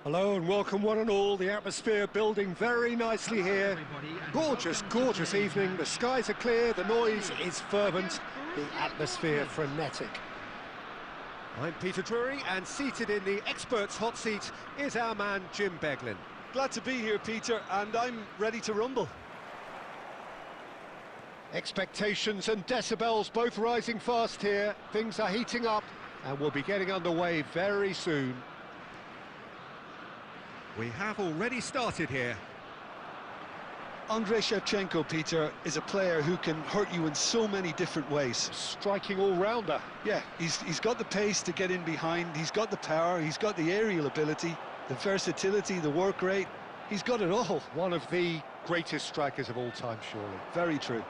Hello and welcome one and all. The atmosphere building very nicely here. Gorgeous, gorgeous evening. The skies are clear, the noise is fervent, the atmosphere frenetic. I'm Peter Drury, and seated in the experts' hot seat is our man Jim Beglin. Glad to be here, Peter, and I'm ready to rumble. Expectations and decibels both rising fast here. Things are heating up and we'll be getting underway very soon. We have already started here. Andrei Shevchenko, Peter, is a player who can hurt you in so many different ways. Striking all-rounder. Yeah, he's got the pace to get in behind, he's got the power, he's got the aerial ability, the versatility, the work rate. He's got it all. One of the greatest strikers of all time, surely. Very true.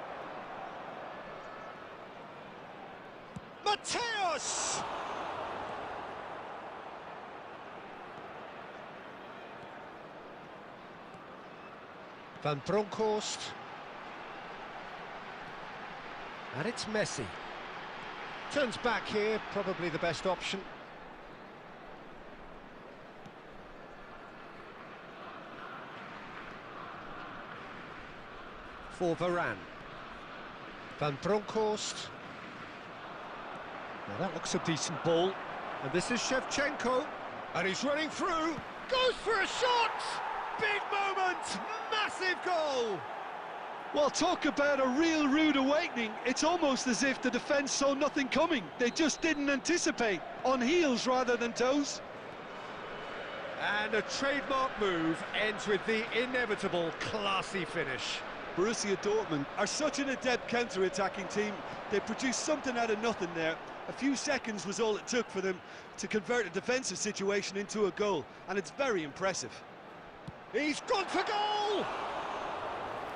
Mateus! Van Bronckhorst. And it's Messi. Turns back here, probably the best option. For Varane. Van Bronckhorst. Now that looks a decent ball. And this is Shevchenko. And he's running through. Goes for a shot! Big moment! Massive goal! Well, talk about a real rude awakening. It's almost as if the defence saw nothing coming. They just didn't anticipate. On heels rather than toes. And a trademark move ends with the inevitable classy finish. Borussia Dortmund are such an adept counter-attacking team. They produced something out of nothing there. A few seconds was all it took for them to convert a defensive situation into a goal, and it's very impressive. He's gone for goal!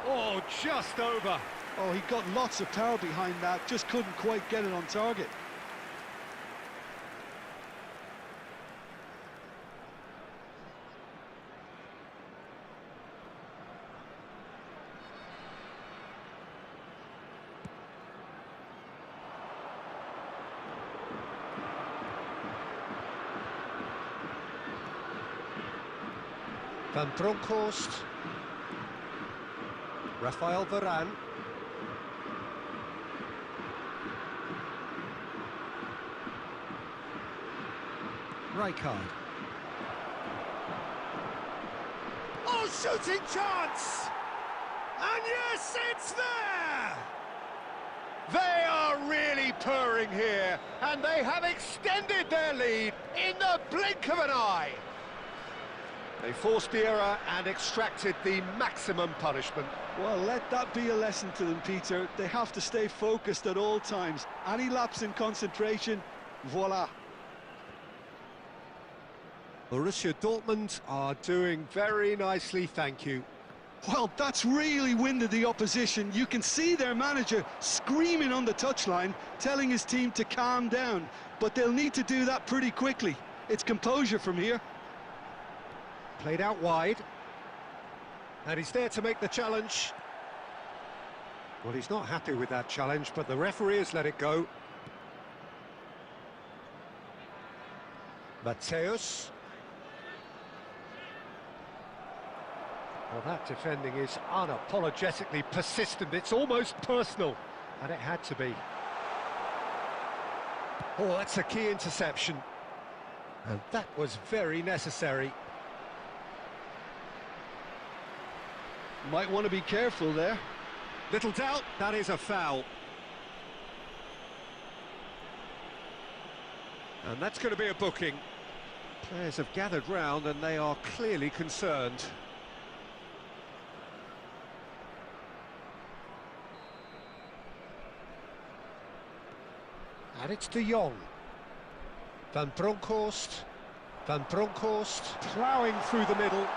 Oh, just over. Oh, he got lots of power behind that, just couldn't quite get it on target. Van Bronckhorst. Rafael Varane. Rijkaard. Oh, shooting chance! And yes, it's there! They are really purring here, and they have extended their lead in the blink of an eye. They forced the error and extracted the maximum punishment. Well, let that be a lesson to them, Peter. They have to stay focused at all times. Any lapse in concentration, voila. Borussia Dortmund are doing very nicely, thank you. Well, that's really winded the opposition. You can see their manager screaming on the touchline, telling his team to calm down. But they'll need to do that pretty quickly. It's composure from here. Played out wide. And he's there to make the challenge. Well, he's not happy with that challenge, but the referee has let it go. Mateus. Well, that defending is unapologetically persistent. It's almost personal. And it had to be. Oh, that's a key interception. And that was very necessary. Might want to be careful there. Little doubt, that is a foul. And that's going to be a booking. Players have gathered round and they are clearly concerned. And it's De Jong. Van Bronckhorst. Van Bronckhorst ploughing through the middle.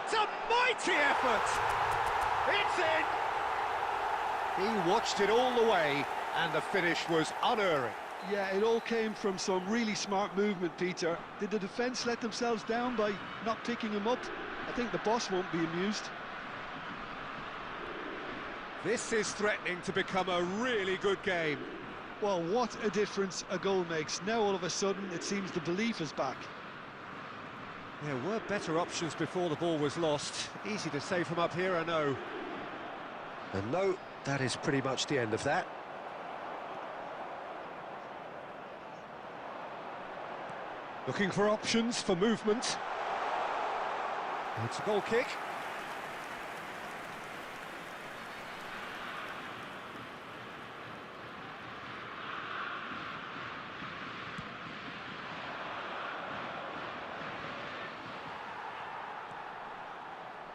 It's a mighty effort! It's in! He watched it all the way, and the finish was unerring. Yeah, it all came from some really smart movement, Peter. Did the defence let themselves down by not picking him up? I think the boss won't be amused. This is threatening to become a really good game. Well, what a difference a goal makes. Now all of a sudden it seems the belief is back. There were better options before the ball was lost. Easy to say from up here, I know. And no, that is pretty much the end of that. Looking for options for movement. It's a goal kick.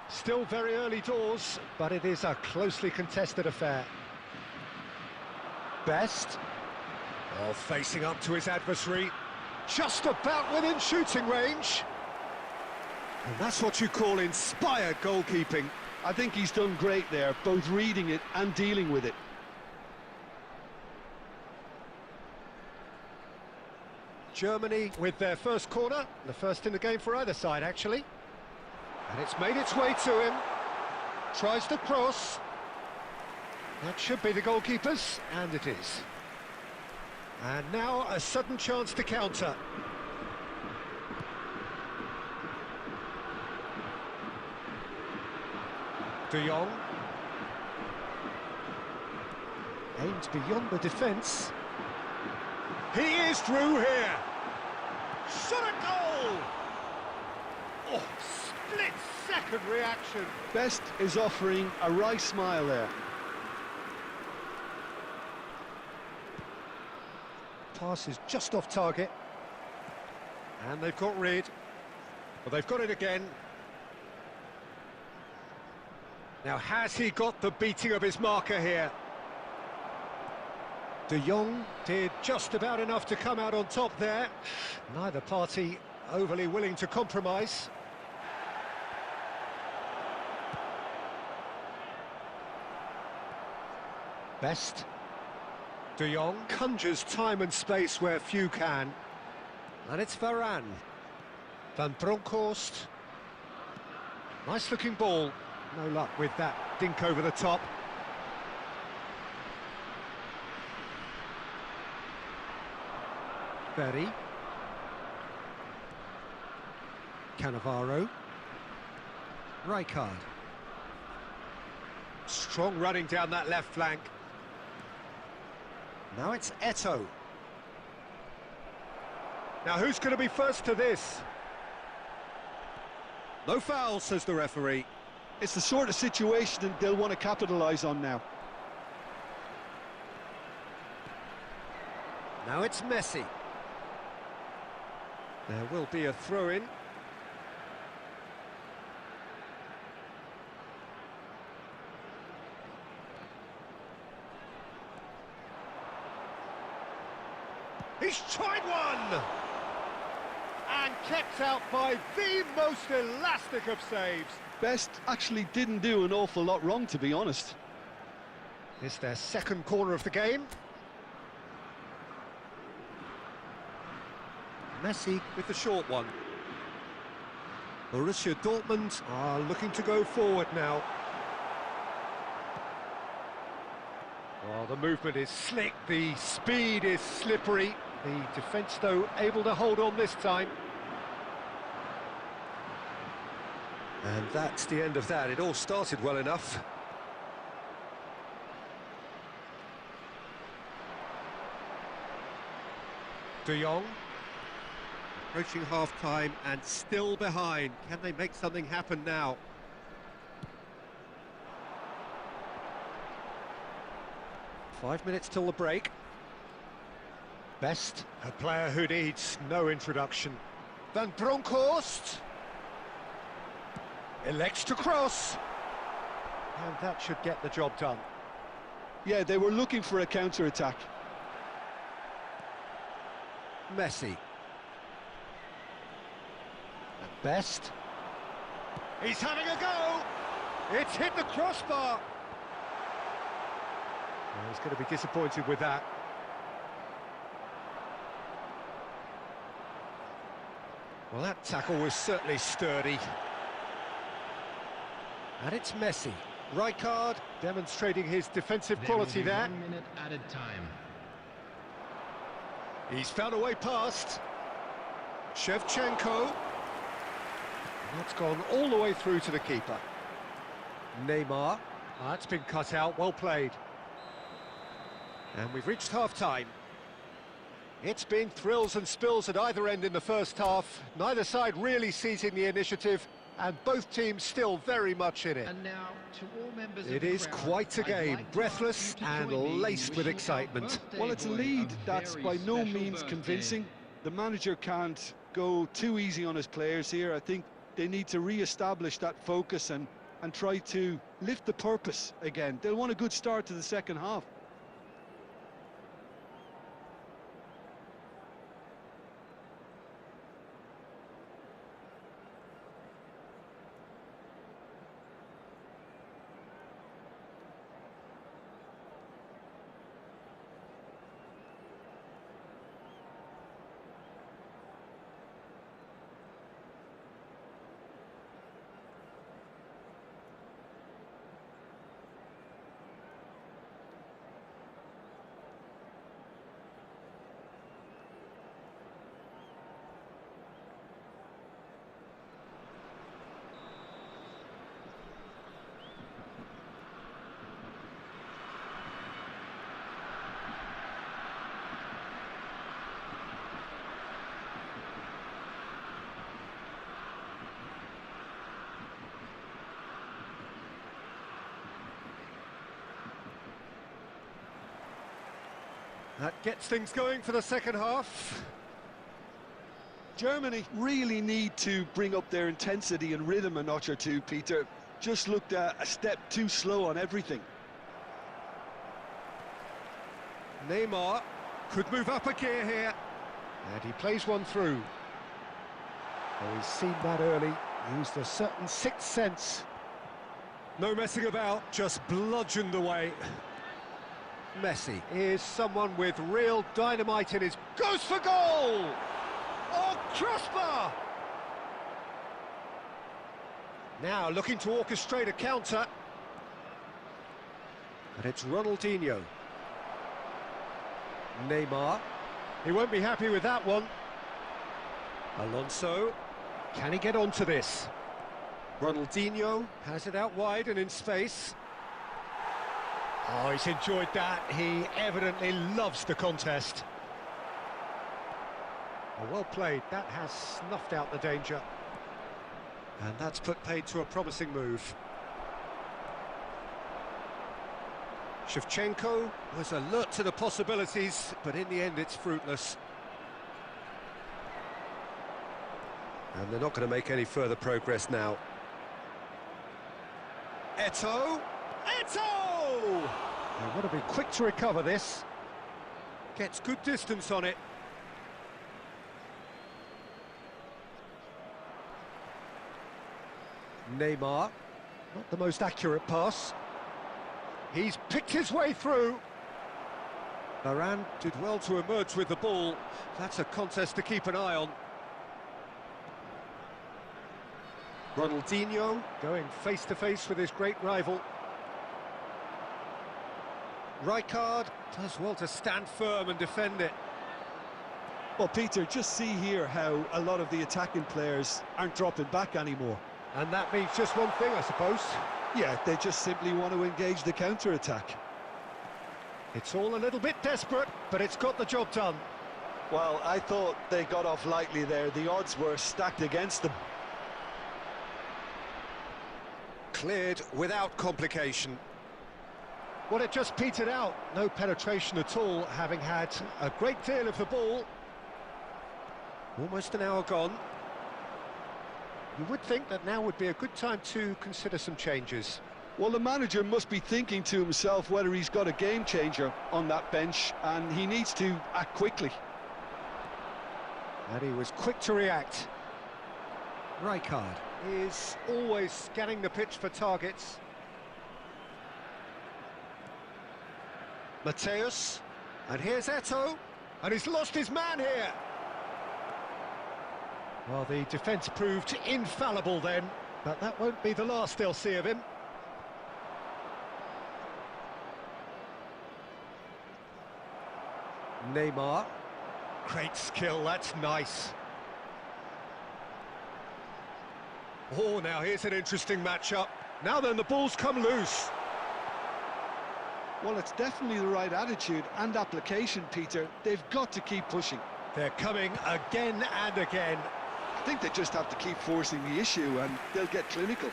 Still very early doors, but it is a closely contested affair. Best. Oh, facing up to his adversary. Just about within shooting range. And that's what you call inspired goalkeeping. I think he's done great there, both reading it and dealing with it. Germany with their first corner, the first in the game for either side, actually. And it's made its way to him. Tries to cross. That should be the goalkeeper's, and it is. And now a sudden chance to counter. De Jong. Aimed beyond the defence. He is through here. Shot a goal! Oh, split-second reaction. Best is offering a wry smile there. Pass is just off target. And they've got rid. Well, they've got it again. Now, has he got the beating of his marker here? De Jong did just about enough to come out on top there. Neither party overly willing to compromise. Best. De Jong conjures time and space where few can. And it's Varane. Van Bronckhorst. Nice looking ball. No luck with that dink over the top. Berry. Cannavaro. Rijkaard. Strong running down that left flank. Now it's Eto'o. Now who's going to be first to this? No foul, says the referee. It's the sort of situation that they'll want to capitalise on now. Now it's Messi. There will be a throw-in. He's tried one! And kept out by the most elastic of saves. Best actually didn't do an awful lot wrong, to be honest. It's their second corner of the game. Messi with the short one. Borussia Dortmund are looking to go forward now. Well, the movement is slick, the speed is slippery. The defence, though, able to hold on this time. And that's the end of that. It all started well enough. De Jong. Approaching half-time and still behind. Can they make something happen now? Five minutes till the break. Best, a player who needs no introduction. Van Bronckhorst elects to cross. And that should get the job done. Yeah, they were looking for a counter-attack. Messi. At Best. He's having a go! It's hit the crossbar! Well, he's going to be disappointed with that. Well, that tackle was certainly sturdy. And it's Messi. Rijkaard demonstrating his defensive quality there. 1 minute added time. He's found a way past. Shevchenko. That's gone all the way through to the keeper. Neymar. That's been cut out, well played. And we've reached half-time. It's been thrills and spills at either end in the first half. Neither side really seizing the initiative, and both teams still very much in it. And now, to all members It of the is crowd, quite a I'd game, like to breathless ask you to and join me in laced with wishing our excitement. birthday Well, it's a boy lead a that's very by no special means birthday. convincing. The manager can't go too easy on his players here. I think they need to re-establish that focus and try to lift the purpose again. They'll want a good start to the second half. That gets things going for the second half. Germany really need to bring up their intensity and rhythm a notch or two, Peter. Just looked a step too slow on everything. Neymar could move up a gear here. And he plays one through. Oh, he's seen that early, used a certain sixth sense. No messing about, just bludgeoned away. Messi is someone with real dynamite in his... Goes for goal! Oh, crossbar! Now looking to orchestrate a counter. And it's Ronaldinho. Neymar. He won't be happy with that one. Alonso. Can he get onto this? Ronaldinho has it out wide and in space. Oh, he's enjoyed that. He evidently loves the contest. Oh, well played. That has snuffed out the danger. And that's put paid to a promising move. Shevchenko was alert to the possibilities, but in the end it's fruitless. And they're not going to make any further progress now. Eto'o! Eto'o! They've got to be quick to recover this. Gets good distance on it. Neymar, not the most accurate pass. He's picked his way through. Varane did well to emerge with the ball. That's a contest to keep an eye on. Ronaldinho going face-to-face with his great rival. Rijkaard does well to stand firm and defend it. Well, Peter, just see here how a lot of the attacking players aren't dropping back anymore. And that means just one thing, I suppose. Yeah, they just simply want to engage the counter-attack. It's all a little bit desperate, but it's got the job done. Well, I thought they got off lightly there. The odds were stacked against them. Cleared without complication. Well, it just petered out. No penetration at all, having had a great deal of the ball. Almost an hour gone. You would think that now would be a good time to consider some changes. Well, the manager must be thinking to himself whether he's got a game changer on that bench, and he needs to act quickly. And he was quick to react. Rijkaard is always scanning the pitch for targets. Mateus, and here's Eto'o, and he's lost his man here. Well, the defence proved infallible then, but that won't be the last they'll see of him. Neymar, great skill, that's nice. Oh, now here's an interesting matchup. Now then, the ball's come loose. Well, it's definitely the right attitude and application, Peter. They've got to keep pushing. They're coming again and again. I think they just have to keep forcing the issue and they'll get clinical.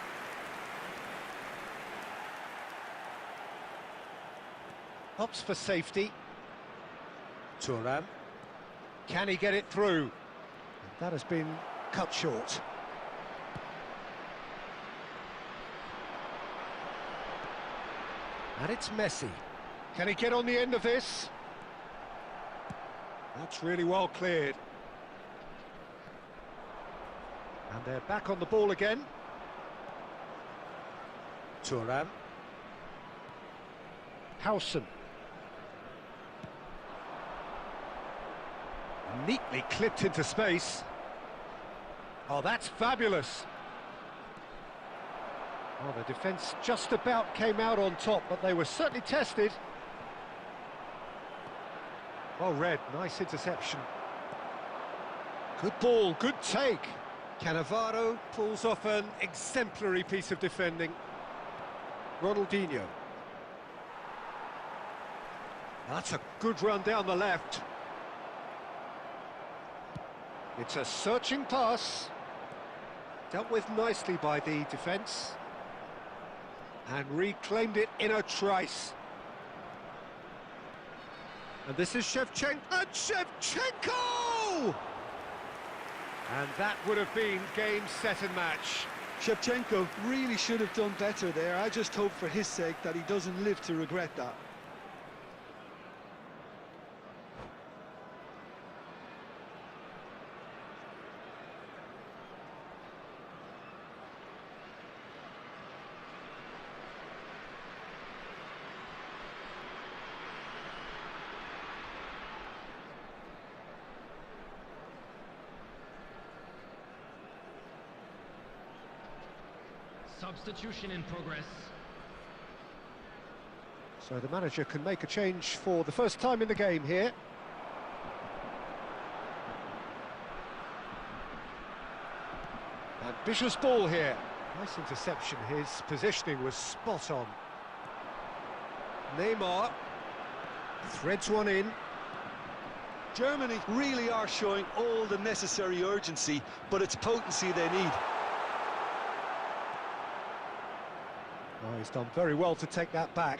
Opts for safety. Thuram. Can he get it through? That has been cut short. And it's Messi. Can he get on the end of this? That's really well cleared. And they're back on the ball again. Thuram. Howson. Neatly clipped into space. Oh, that's fabulous. Oh, the defence just about came out on top, but they were certainly tested. Well read, nice interception. Good ball, good take. Cannavaro pulls off an exemplary piece of defending. Ronaldinho. That's a good run down the left. It's a searching pass. Dealt with nicely by the defence. And reclaimed it in a trice. And this is Shevchenko. And Shevchenko! And that would have been game, set and match. Shevchenko really should have done better there. I just hope for his sake that he doesn't live to regret that. Substitution in progress. So the manager can make a change for the first time in the game here. Ambitious ball here. Nice interception, his positioning was spot on. Neymar threads one in. Germany really are showing all the necessary urgency, but it's potency they need. Oh, he's done very well to take that back.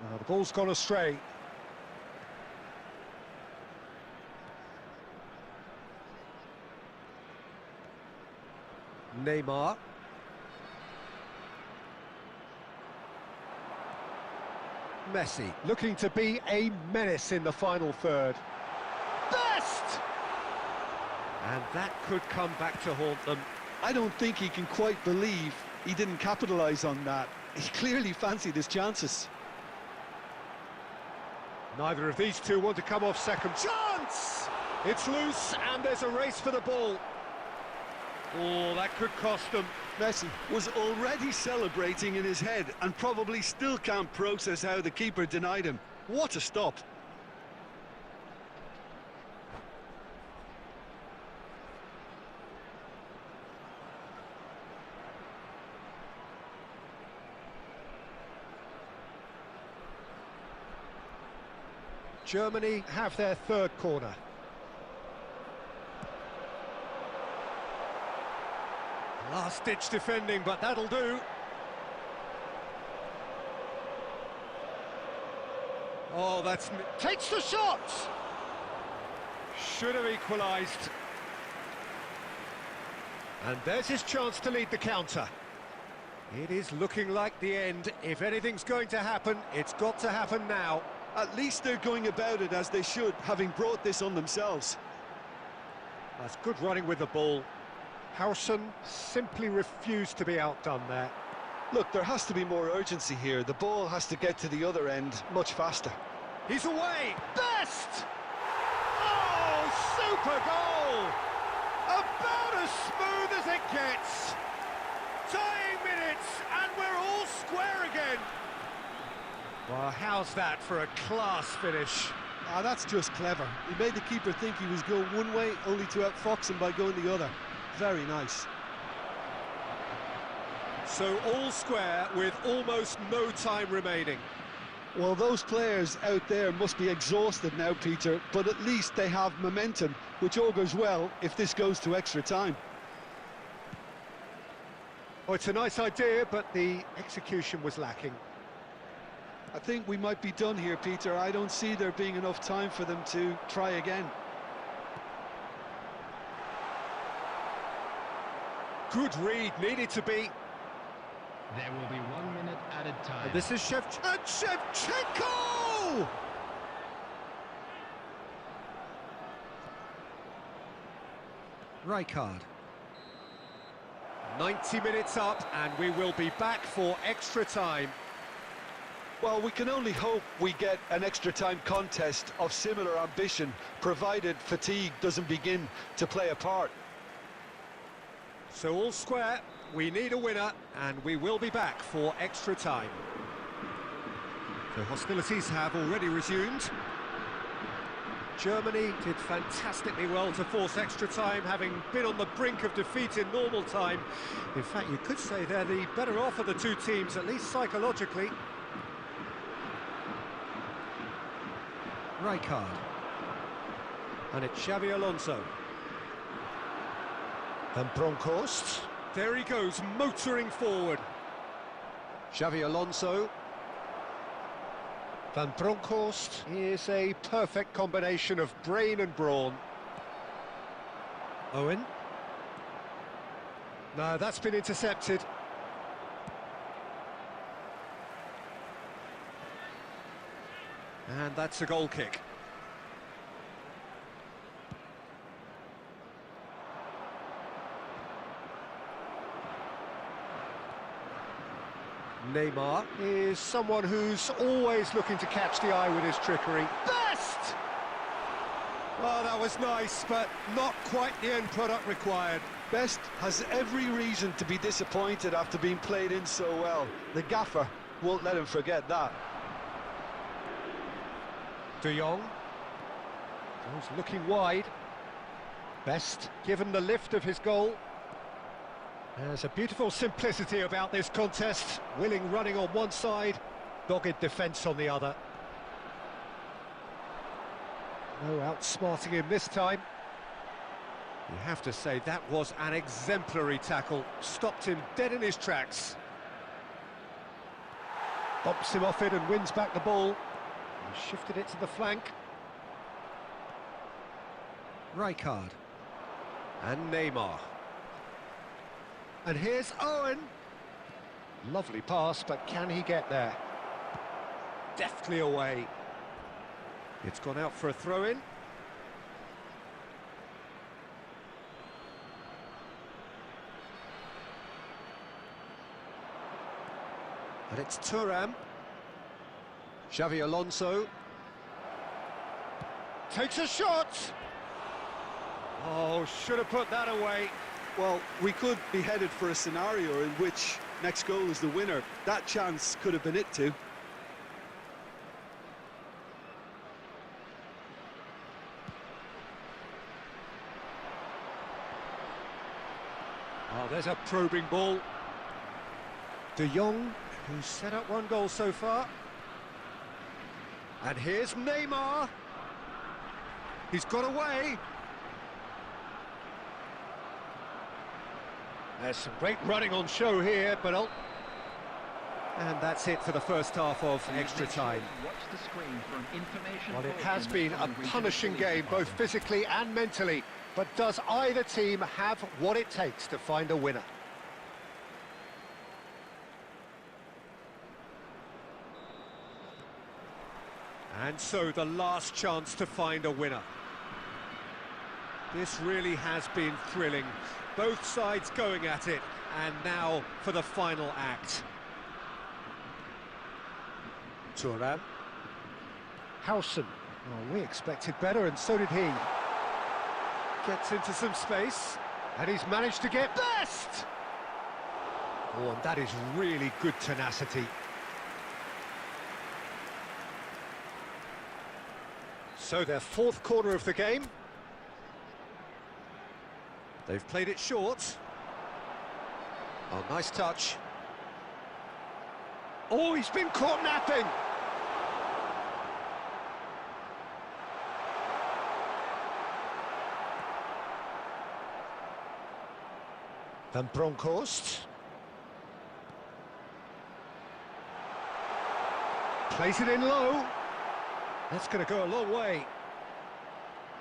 Now the ball's gone astray. Neymar. Messi looking to be a menace in the final third. Best! And that could come back to haunt them. I don't think he can quite believe he didn't capitalise on that. He clearly fancied his chances. Neither of these two want to come off second. Chance! It's loose and there's a race for the ball. Oh, that could cost them. Messi was already celebrating in his head and probably still can't process how the keeper denied him. What a stop. Germany have their third corner. Last-ditch defending, but that'll do. Oh, that's... takes the shot! Should have equalised. And there's his chance to lead the counter. It is looking like the end. If anything's going to happen, it's got to happen now. At least they're going about it as they should, having brought this on themselves. That's good running with the ball. Howson simply refused to be outdone there. Look, there has to be more urgency here. The ball has to get to the other end much faster. He's away! Best! Oh, super goal! About as smooth as it gets. Tying minutes, and we're all square again. Well, how's that for a class finish? Ah, that's just clever. He made the keeper think he was going one way, only to outfox him by going the other. Very nice. So all square with almost no time remaining. Well, those players out there must be exhausted now, Peter, but at least they have momentum, which augurs well if this goes to extra time. Oh, it's a nice idea, but the execution was lacking. I think we might be done here, Peter. I don't see there being enough time for them to try again. Good read, needed to be. There will be 1 minute added time. And this is Shevchenko! Rijkaard. 90 minutes up, and we will be back for extra time. Well, we can only hope we get an extra time contest of similar ambition, provided fatigue doesn't begin to play a part. So all square, we need a winner, and we will be back for extra time. The hostilities have already resumed. Germany did fantastically well to force extra time, having been on the brink of defeat in normal time. In fact, you could say they're the better off of the two teams, at least psychologically. Rijkaard. And it's Xavi Alonso. And Bronkhorst. There he goes, motoring forward. Xavi Alonso. Van Bronkhorst is a perfect combination of brain and brawn. Owen. No, that's been intercepted. And that's a goal kick. Neymar is someone who's always looking to catch the eye with his trickery. Best! Well, that was nice, but not quite the end product required. Best has every reason to be disappointed after being played in so well. The gaffer won't let him forget that. De Jong. He's looking wide. Best, given the lift of his goal. There's a beautiful simplicity about this contest. Willing running on one side, dogged defence on the other. No outsmarting him this time. You have to say that was an exemplary tackle. Stopped him dead in his tracks. Bumps him off it and wins back the ball. He shifted it to the flank. Rijkaard. And Neymar. And here's Owen. Lovely pass, but can he get there? Deftly away. It's gone out for a throw-in. And it's Thuram. Xavi Alonso. Takes a shot! Oh, should have put that away. Well, we could be headed for a scenario in which next goal is the winner. That chance could have been it too. Oh, there's a probing ball. De Jong, who's set up one goal so far. And here's Neymar. He's got away. There's some great running on show here, but and that's it for the first half of extra time. Well, it has been a punishing game, both physically and mentally. But does either team have what it takes to find a winner? And so the last chance to find a winner. This really has been thrilling. Both sides going at it, and now for the final act. Thuram. Howson. Oh, we expected better, and so did he. Gets into some space, and he's managed to get Best! Oh, and that is really good tenacity. So their fourth corner of the game. They've played it short. Oh, nice touch. Oh, he's been caught napping. Van Bronckhorst. Plays it in low. That's going to go a long way.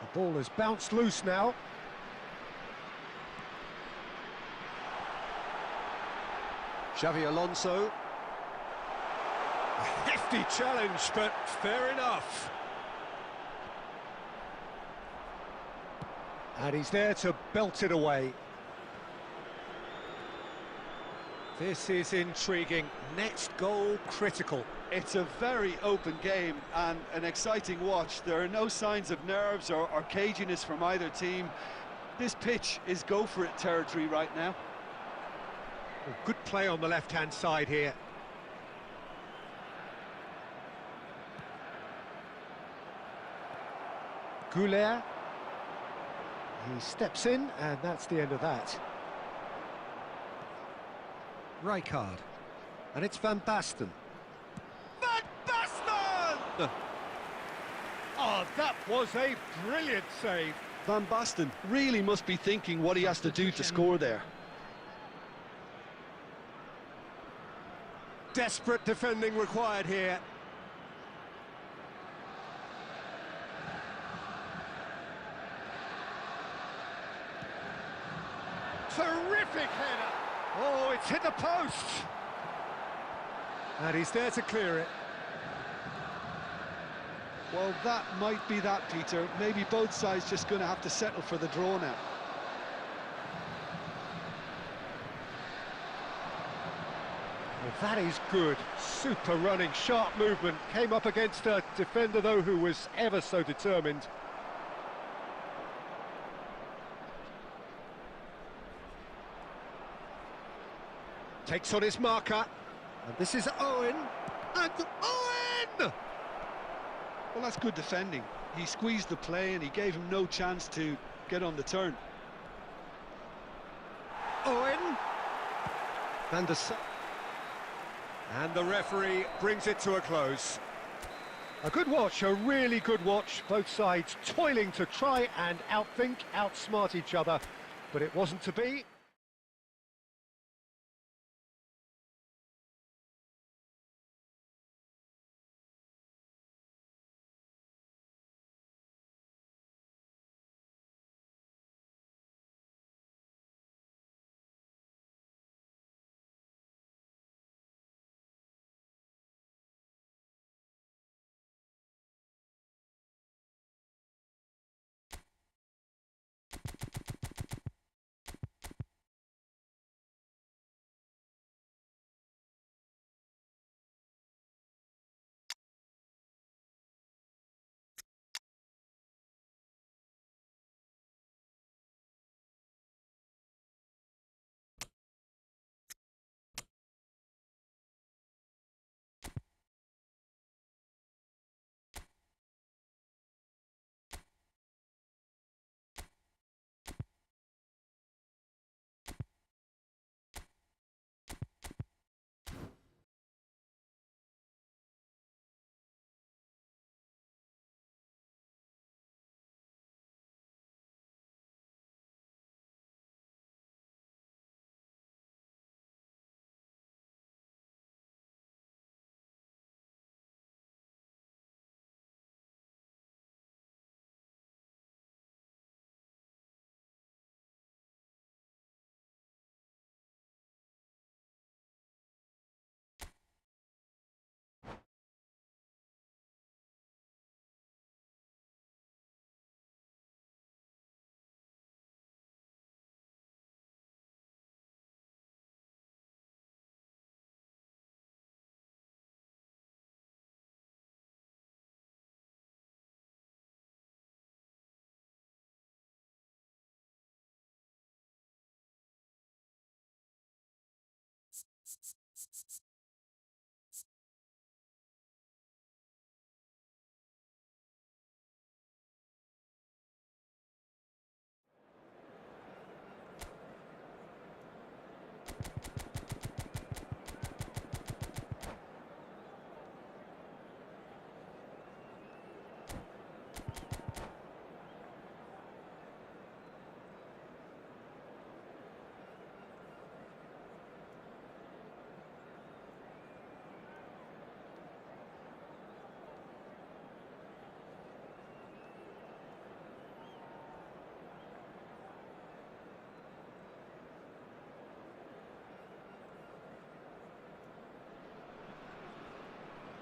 The ball has bounced loose now. Xavi Alonso. A hefty challenge, but fair enough. And he's there to belt it away. This is intriguing. Next goal critical. It's a very open game and an exciting watch. There are no signs of nerves or caginess from either team. This pitch is go-for-it territory right now. Well, good play on the left-hand side here. Goulet. He steps in, and that's the end of that. Rijkaard. And it's Van Basten. Van Basten! Oh, that was a brilliant save. Van Basten really must be thinking what he has to do to score there. Desperate defending required here. Terrific header! Oh, it's hit the post! And he's there to clear it. Well, that might be that, Peter. Maybe both sides just going to have to settle for the draw now. Well, that is good. Super running, sharp movement. Came up against a defender, though, who was ever so determined. Takes on his marker. And this is Owen. And Owen! Well, that's good defending. He squeezed the play and he gave him no chance to get on the turn. Owen. Van der Sar. And the referee brings it to a close. A good watch, a really good watch. Both sides toiling to try and outthink, outsmart each other. But it wasn't to be.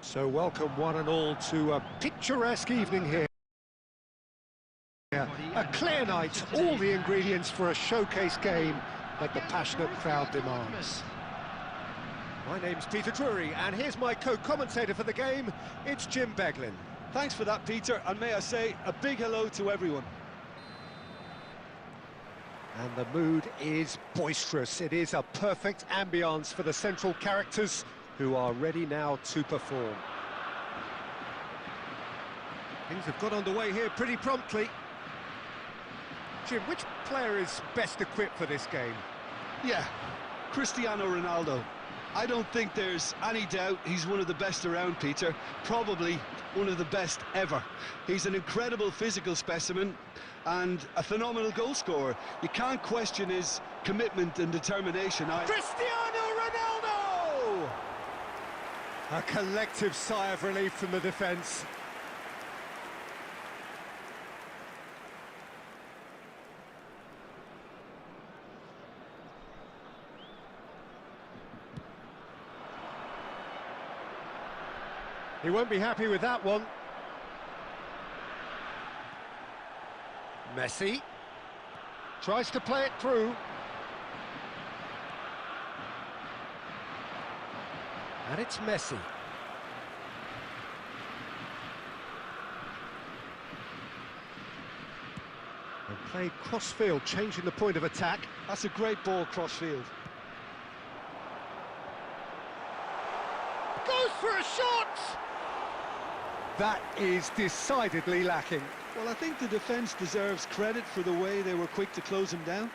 So welcome one and all to a picturesque evening here. A clear night, all the ingredients for a showcase game that the passionate crowd demands. My name's Peter Drury, and here's my co-commentator for the game, it's Jim Beglin. Thanks for that, Peter, and may I say a big hello to everyone. And the mood is boisterous. It is a perfect ambience for the central characters who are ready now to perform. Things have got underway here pretty promptly. Jim, which player is best equipped for this game? Yeah, Cristiano Ronaldo. I don't think there's any doubt he's one of the best around, Peter. Probably one of the best ever. He's an incredible physical specimen and a phenomenal goal scorer. You can't question his commitment and determination. Cristiano Ronaldo! A collective sigh of relief from the defence. He won't be happy with that one. Messi tries to play it through. And it's Messi. And played cross-field, changing the point of attack. That's a great ball cross-field. Goes for a shot! That is decidedly lacking. Well, I think the defence deserves credit for the way they were quick to close him down.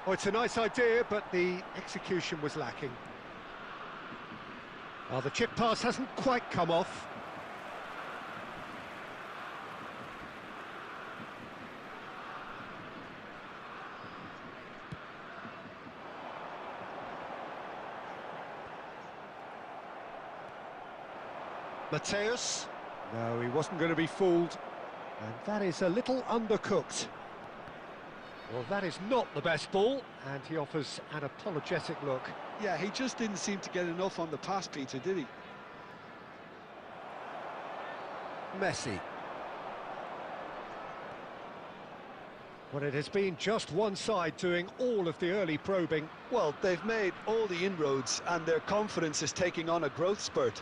Oh, it's a nice idea, but the execution was lacking. Oh, the chip pass hasn't quite come off. Mateus. No, he wasn't going to be fooled. And that is a little undercooked. Well, that is not the best ball, and he offers an apologetic look. Yeah, he just didn't seem to get enough on the pass, Peter, did he? Messi. Well, it has been just one side doing all of the early probing. Well, they've made all the inroads, and their confidence is taking on a growth spurt.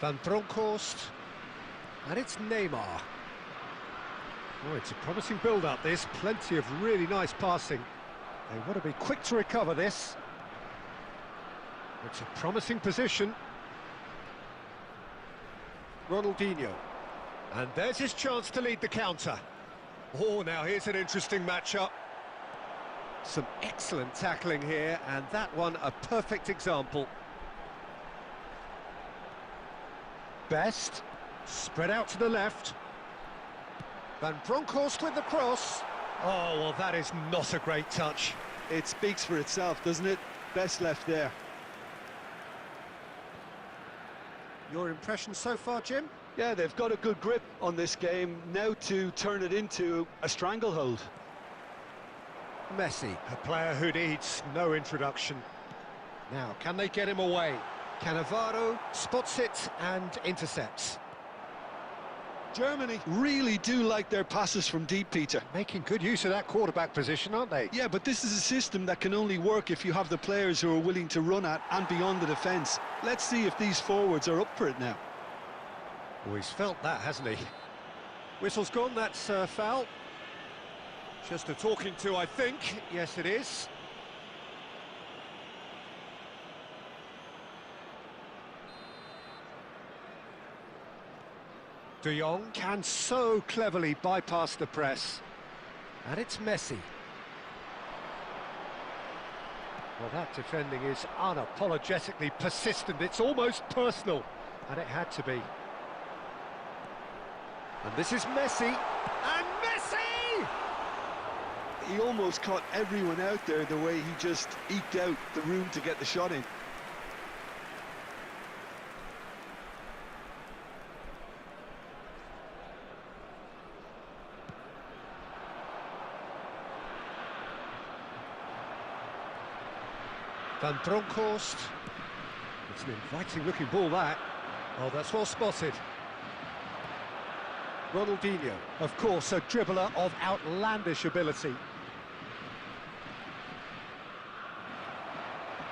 Van Bronckhorst, and it's Neymar. Oh, it's a promising build-up, this. Plenty of really nice passing. They want to be quick to recover this. It's a promising position. Ronaldinho. And there's his chance to lead the counter. Oh, now here's an interesting matchup. Some excellent tackling here, and that one a perfect example. Best, spread out to the left. Van Bronckhorst with the cross. Oh, well, that is not a great touch. It speaks for itself, doesn't it? Best left there. Your impression so far, Jim? Yeah, they've got a good grip on this game, now to turn it into a stranglehold. Messi, a player who needs no introduction. Now, can they get him away? Cannavaro spots it and intercepts. Germany really do like their passes from deep, Peter. Making good use of that quarterback position, aren't they? Yeah, but this is a system that can only work if you have the players who are willing to run at and beyond the defence. Let's see if these forwards are up for it now. Oh, he's felt that, hasn't he? Whistle's gone, that's foul. Just a talking to, I think. Yes, it is. De Jong can so cleverly bypass the press. And it's Messi. Well, that defending is unapologetically persistent. It's almost personal. And it had to be. And this is Messi. And Messi! He almost caught everyone out there the way he just eked out the room to get the shot in. Van Bronckhorst. It's an inviting-looking ball, that. Oh, that's well spotted. Ronaldinho, of course, a dribbler of outlandish ability.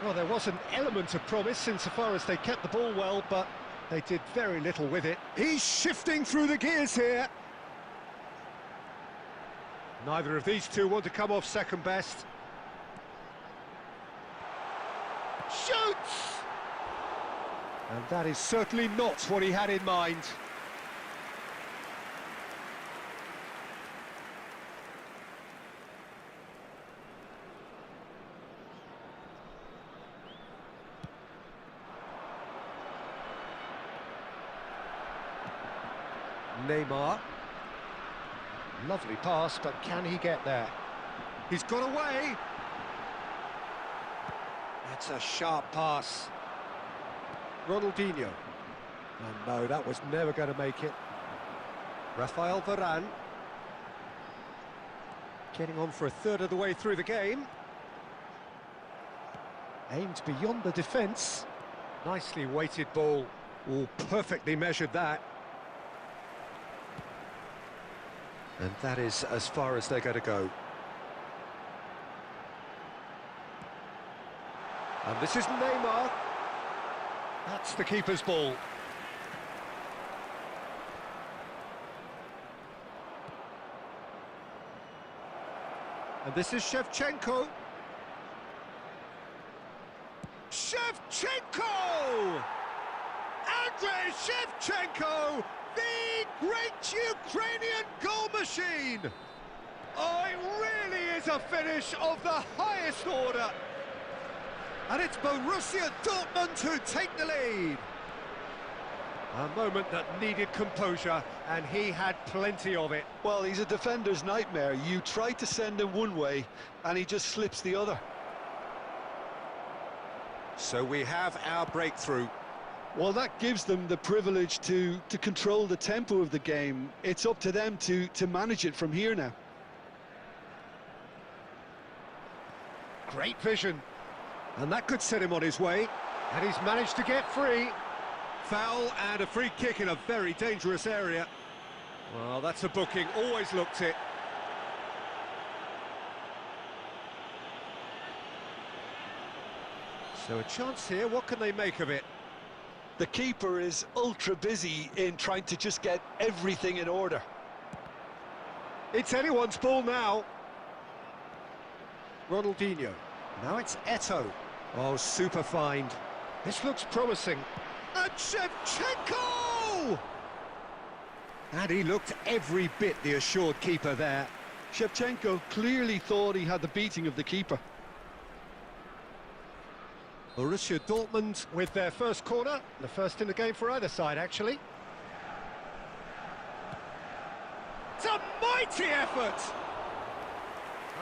Well, there was an element of promise insofar as they kept the ball well, but they did very little with it. He's shifting through the gears here. Neither of these two want to come off second best. Shoots! And that is certainly not what he had in mind. Neymar. Lovely pass, but can he get there? He's got away. That's a sharp pass. Ronaldinho. Oh no, that was never going to make it. Rafael Varane. Getting on for a third of the way through the game. Aimed beyond the defence. Nicely weighted ball. All perfectly measured, that. And that is as far as they're going to go. And this is Neymar. That's the keeper's ball. And this is Shevchenko. Shevchenko! Andrei Shevchenko! The great Ukrainian goal machine! Oh, it really is a finish of the highest order. And it's Borussia Dortmund who take the lead. A moment that needed composure, and he had plenty of it. Well, he's a defender's nightmare. You try to send him one way, and he just slips the other. So we have our breakthrough. Well, that gives them the privilege to control the tempo of the game. It's up to them to manage it from here now. Great vision. And that could set him on his way. And he's managed to get free. Foul and a free kick in a very dangerous area. Well, that's a booking. Always looked it. So a chance here. What can they make of it? The keeper is ultra busy in trying to just get everything in order. It's anyone's ball now. Ronaldinho. Now it's Eto'o. Oh, super find. This looks promising. And Shevchenko! And he looked every bit the assured keeper there. Shevchenko clearly thought he had the beating of the keeper. Borussia Dortmund with their first corner, the first in the game for either side, actually. It's a mighty effort!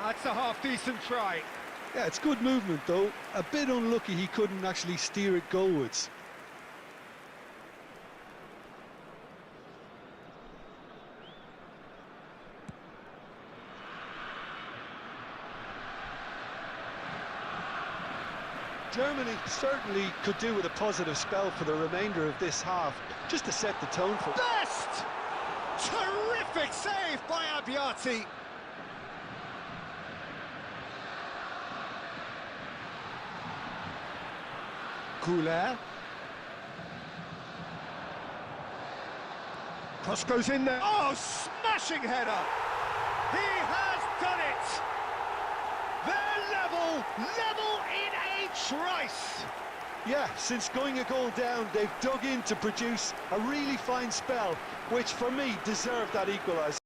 That's a half-decent try. Yeah, it's good movement, though. A bit unlucky he couldn't actually steer it goalwards. Germany certainly could do with a positive spell for the remainder of this half, just to set the tone for... Best! Terrific save by Abbiati. Goulet. Cross goes in there. Oh, smashing header! He has done it! They're level in a trice! Yeah, since going a goal down, they've dug in to produce a really fine spell, which for me deserved that equaliser.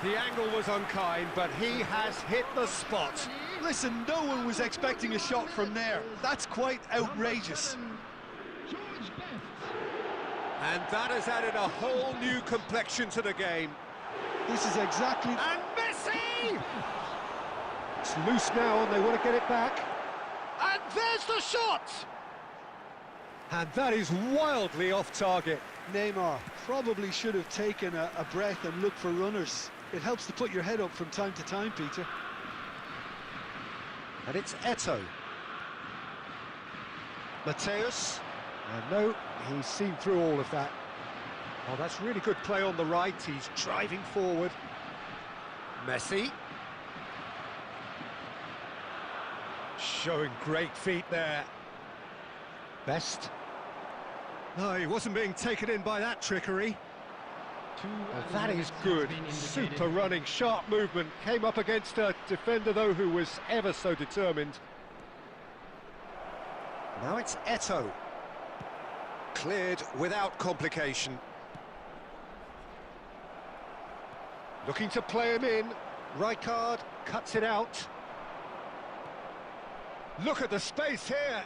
The angle was unkind, but he has hit the spot. Listen, no one was expecting a shot from there. That's quite outrageous. And that has added a whole new complexion to the game. This is exactly... And Messi! It's loose now, and they want to get it back. And there's the shot! And that is wildly off target. Neymar probably should have taken a breath and looked for runners. It helps to put your head up from time to time, Peter. And it's Eto. Mateus. And no, he's seen through all of that. Oh, that's really good play on the right. He's driving forward. Messi. Showing great feet there. Best. No, he wasn't being taken in by that trickery. That is good. Super running, sharp movement. Came up against a defender, though, who was ever so determined. Now it's Eto. Cleared without complication. Looking to play him in. Rijkaard cuts it out. Look at the space here.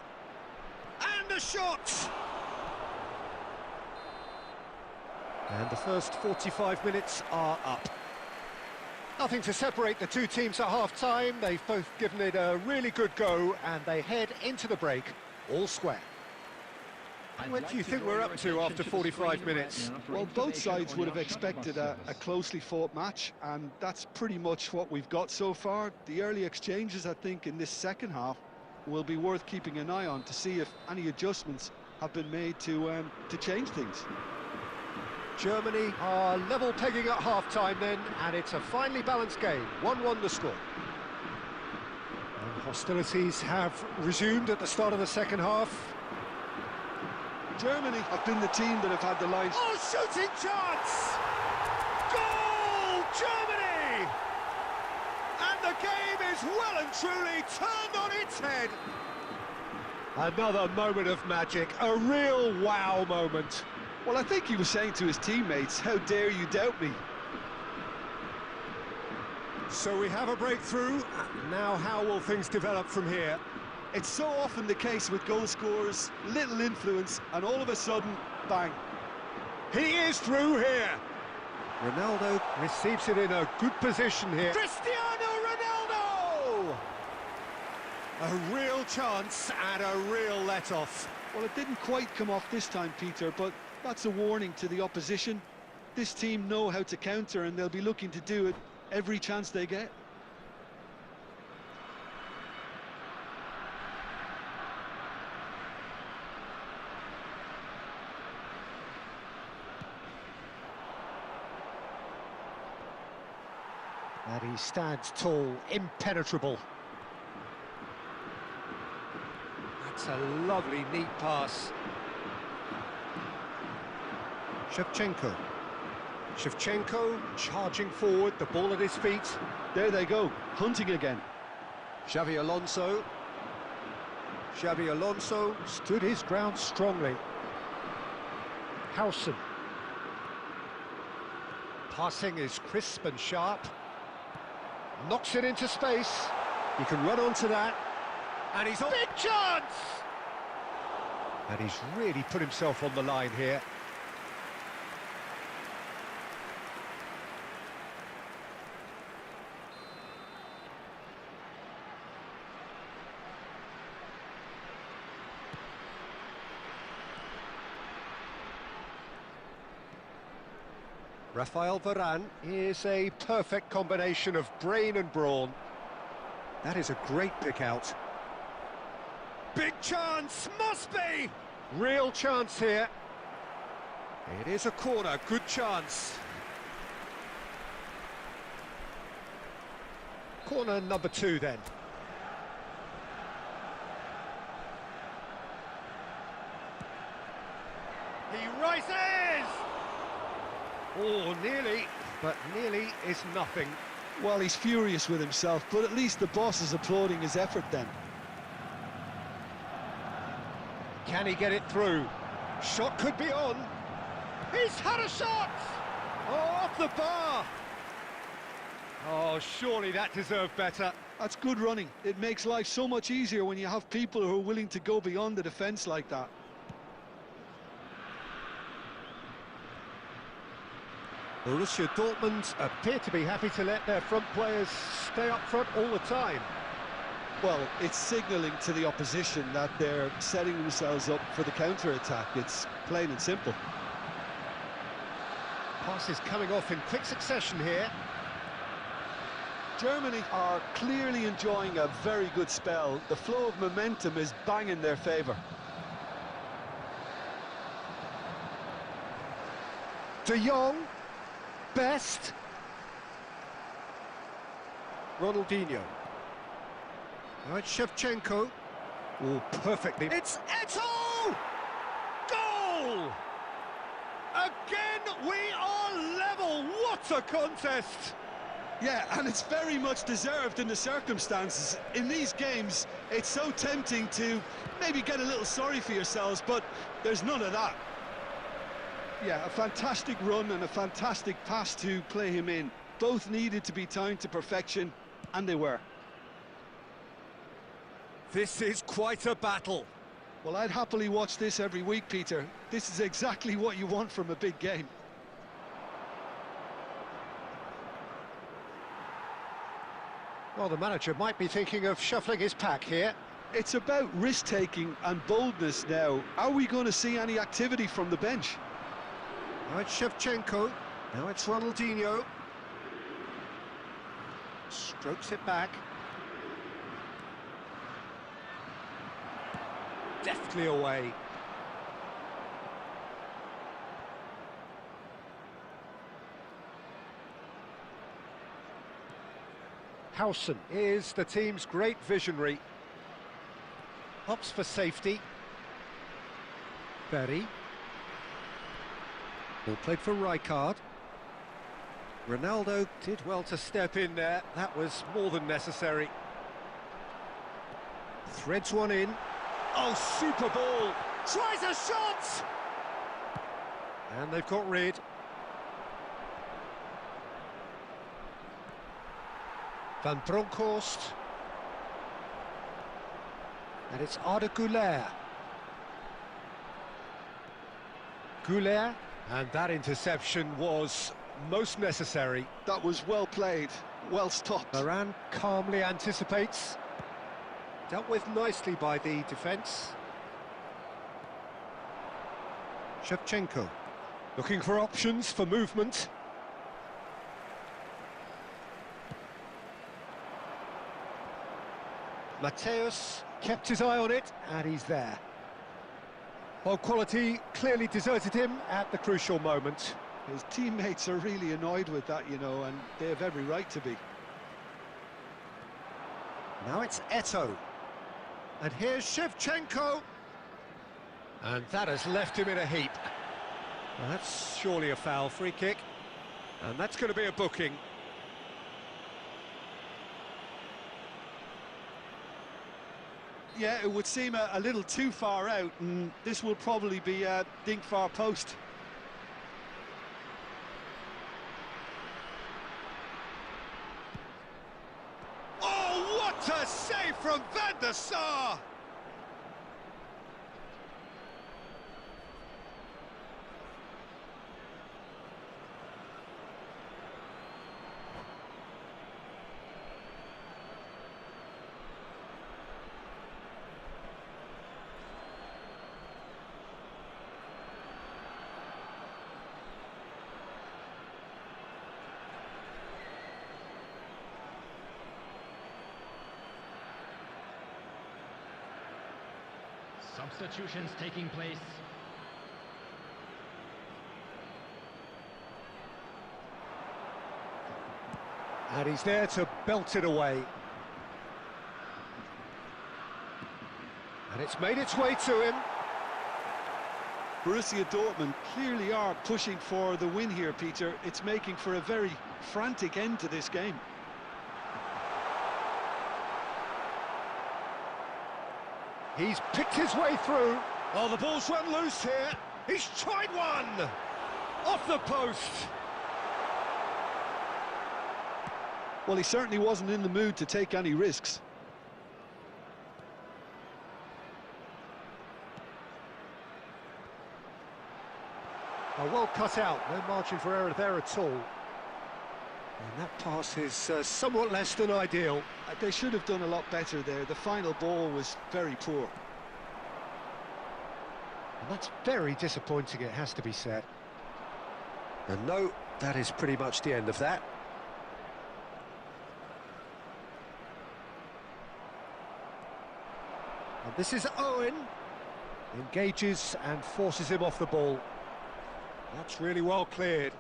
And the shot! And the first 45 minutes are up. Nothing to separate the two teams at half-time. They've both given it a really good go, and they head into the break all square. What do you think we're up to after 45 minutes? Well, both sides would have expected a closely fought match, and that's pretty much what we've got so far. The early exchanges, I think, in this second half will be worth keeping an eye on to see if any adjustments have been made to change things. Germany are level pegging at half-time then, and it's a finely balanced game. 1-1 the score. And hostilities have resumed at the start of the second half. Germany have been the team that have had the lines. Oh, shooting chance! Goal, Germany! And the game is well and truly turned on its head. Another moment of magic, a real wow moment. Well, I think he was saying to his teammates, how dare you doubt me? So we have a breakthrough. Now how will things develop from here? It's so often the case with goal scorers, little influence, and all of a sudden, bang. He is through here. Ronaldo receives it in a good position here. Cristiano Ronaldo! A real chance and a real let-off. Well, it didn't quite come off this time, Peter, but that's a warning to the opposition. This team know how to counter, and they'll be looking to do it every chance they get. And he stands tall, impenetrable. That's a lovely, neat pass. Shevchenko charging forward, the ball at his feet. There they go, hunting again. Xabi Alonso stood his ground strongly. Howson. Passing is crisp and sharp. Knocks it into space. He can run onto that. And he's on. Big chance! And he's really put himself on the line here. Rafael Varane is a perfect combination of brain and brawn. That is a great pick out. Big chance, must be! Real chance here. It is a corner, good chance. Corner number 2 then. He rises! Oh, nearly, but nearly is nothing. Well, he's furious with himself, but at least the boss is applauding his effort then. Can he get it through? Shot could be on. He's had a shot! Oh, off the bar! Oh, surely that deserved better. That's good running. It makes life so much easier when you have people who are willing to go beyond the defence like that. Borussia Dortmund appear to be happy to let their front players stay up front all the time. Well, it's signalling to the opposition that they're setting themselves up for the counter-attack. It's plain and simple. Passes coming off in quick succession here. Germany are clearly enjoying a very good spell. The flow of momentum is bang in their favour. De Jong, Best, Ronaldinho. Now it's Shevchenko. Oh, perfectly. It's Eto'o! Goal! Again, we are level. What a contest! Yeah, and it's very much deserved in the circumstances. In these games, it's so tempting to maybe get a little sorry for yourselves, but there's none of that. Yeah, a fantastic run and a fantastic pass to play him in. Both needed to be timed to perfection, and they were. This is quite a battle. Well, I'd happily watch this every week, Peter. This is exactly what you want from a big game. Well, the manager might be thinking of shuffling his pack here. It's about risk-taking and boldness now. Are we going to see any activity from the bench? Now it's Shevchenko. Now it's Ronaldinho. Strokes it back. Deftly away. Howson is the team's great visionary. Opts for safety. Berry. Ball played for Rijkaard. Ronaldo did well to step in there. That was more than necessary. Threads one in. Oh, super ball! Tries a shot! And they've got rid. Van Bronckhorst. And it's Arda Güler. Güler. And that interception was most necessary. That was well played, well stopped. Varane calmly anticipates. Dealt with nicely by the defence. Shevchenko looking for options for movement. Mateus kept his eye on it, and he's there. Well, quality clearly deserted him at the crucial moment. His teammates are really annoyed with that, you know, and they have every right to be. Now it's Eto'o. And here's Shevchenko. And that has left him in a heap. Well, that's surely a foul. Free kick. And that's going to be a booking. Yeah, it would seem a little too far out, and this will probably be a dink far post. Oh, what a save from Van der Sar! Substitutions taking place. And he's there to belt it away. And it's made its way to him. Borussia Dortmund clearly are pushing for the win here, Peter. It's making for a very frantic end to this game. He's picked his way through. Oh, the ball's run loose here. He's tried one. Off the post. Well, he certainly wasn't in the mood to take any risks. Oh, well cut out. No margin for error there at all. And that pass is somewhat less than ideal. They should have done a lot better there. The final ball was very poor. And that's very disappointing, it has to be said. And no, that is pretty much the end of that. This is Owen. Engages and forces him off the ball. That's really well cleared.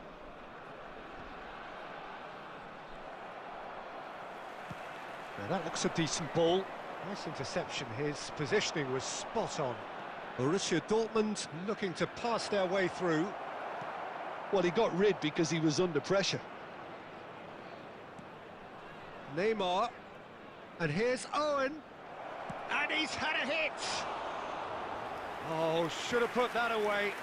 Now that looks a decent ball. Nice interception. His positioning was spot on. Borussia Dortmund looking to pass their way through. Well, he got rid because he was under pressure. Neymar. And here's Owen. And he's had a hit. Oh, should have put that away.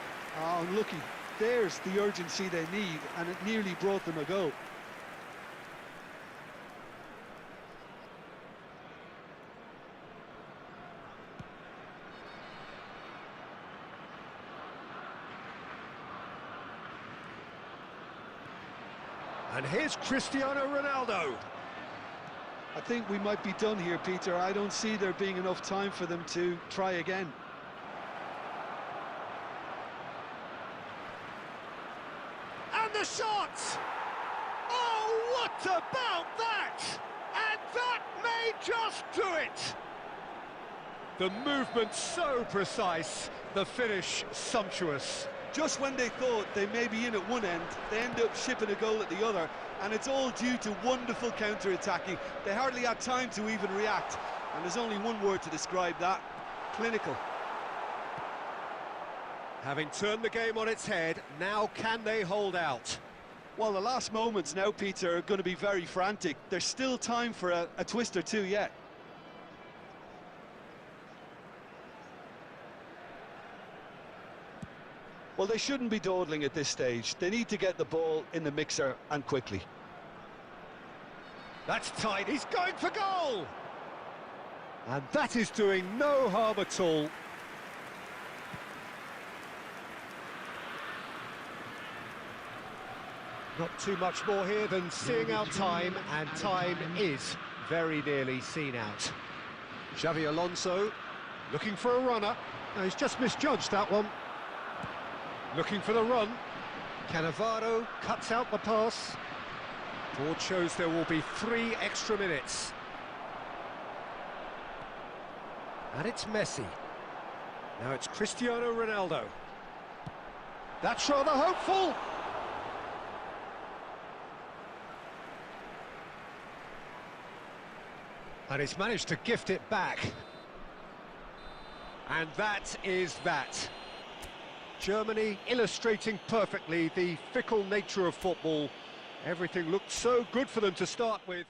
Oh, unlucky. There's the urgency they need, and it nearly brought them a goal. And here's Cristiano Ronaldo. I think we might be done here, Peter. I don't see there being enough time for them to try again. And the shot! Oh, what about that? And that may just do it! The movement so precise, the finish sumptuous. Just when they thought they may be in at one end, they end up shipping a goal at the other, and it's all due to wonderful counter-attacking. They hardly had time to even react, and there's only one word to describe that: clinical. Having turned the game on its head, now can they hold out? Well, the last moments now, Peter, are going to be very frantic. There's still time for a twist or two yet. Well, they shouldn't be dawdling at this stage. They need to get the ball in the mixer, and quickly. That's tight, he's going for goal! And that is doing no harm at all. Not too much more here than seeing out time, and time is very nearly seen out. Xavi Alonso looking for a runner. No, he's just misjudged that one. Looking for the run. Cannavaro cuts out the pass. Board shows there will be 3 extra minutes. And it's Messi. Now it's Cristiano Ronaldo. That's rather hopeful. And he's managed to gift it back. And that is that. Germany illustrating perfectly the fickle nature of football. Everything looked so good for them to start with.